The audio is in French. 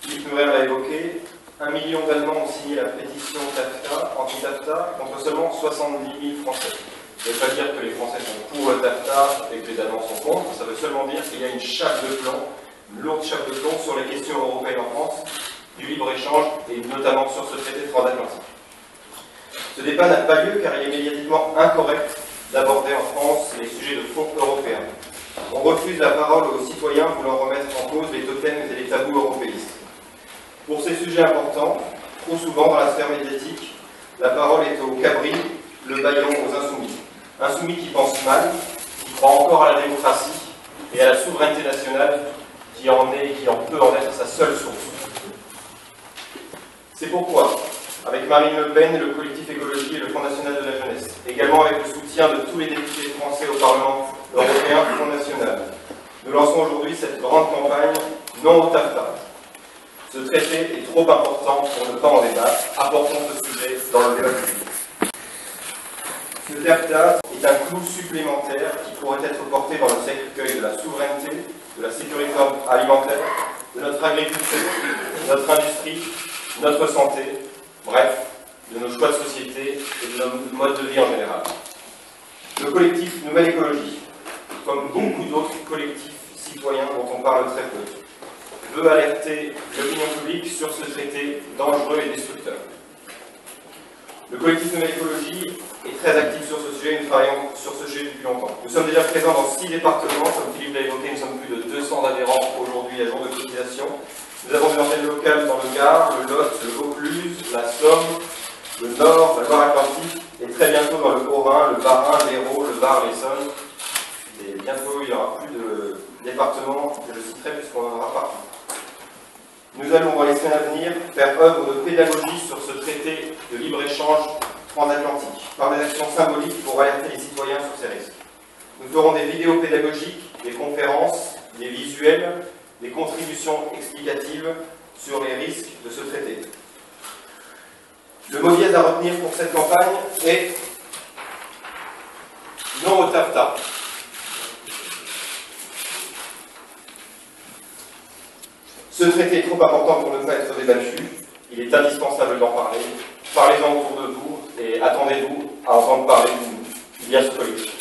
Philippe Murer l'a évoqué, 1 million d'Allemands ont signé la pétition TAFTA, anti-TAFTA, contre seulement 70 000 Français. Ça ne veut pas dire que les Français sont pour le TAFTA et que les Allemands sont contre, ça veut seulement dire qu'il y a une chape de plomb, une lourde chape de plomb sur les questions européennes en France, du libre-échange et notamment sur ce traité transatlantique. Ce débat n'a pas lieu car il est médiatiquement incorrect d'aborder en France les sujets de fond européens. On refuse la parole aux citoyens voulant remettre en cause les totems et les tabous européistes. Pour ces sujets importants, trop souvent dans la sphère médiatique, la parole est aux cabris, le bâillon aux insoumis. Insoumis qui pensent mal, qui croient encore à la démocratie et à la souveraineté nationale qui en peut en être sa seule source. C'est pourquoi, avec Marine Le Pen, le collectif Écologie et le Front National de la Jeunesse, également avec le soutien de tous les députés français au Parlement européen et Front National, nous lançons aujourd'hui cette grande campagne non au TAFTA. Ce traité est trop important pour ne pas en débattre. Apportons ce sujet dans le débat public. Ce TAFTA est un clou supplémentaire qui pourrait être porté dans le cercueil de la souveraineté, de la sécurité alimentaire, de notre agriculture, de notre industrie, de notre santé, bref, de nos choix de société et de nos modes de vie en général. Le collectif Nouvelle Écologie, comme beaucoup d'autres collectifs citoyens dont on parle très peu, veut alerter l'opinion publique sur ce traité dangereux et destructeur. Le collectif Nouvelle Écologie est très actif sur ce sujet, nous travaillons sur ce sujet depuis longtemps. Nous sommes déjà présents dans 6 départements, comme Philippe l'a évoqué, nous sommes plus de 200 adhérents aujourd'hui à jour de cotisation. Nous avons des antennes locales dans le Gard, le Lot, le Vaucluse, la Somme, le Nord, la Loire-Atlantique, et très bientôt dans le Haut-Rhin, le Bas-Rhin, l'Hérault, le Var, l'Essonne. Et bientôt, il n'y aura plus de départements que je citerai puisqu'on n'en aura pas. Nous allons, dans les semaines à venir, faire œuvre de pédagogie sur ce traité de libre-échange transatlantique, par des actions symboliques pour alerter les citoyens sur ces risques. Nous ferons des vidéos pédagogiques, des conférences, des visuels, des contributions explicatives sur les risques de ce traité. Le mot dièse à retenir pour cette campagne est non au TAFTA. Ce traité est trop important pour ne pas être débattu. Il est indispensable d'en parler. Parlez-en autour de vous et attendez-vous à entendre parler de nous via ce collectif.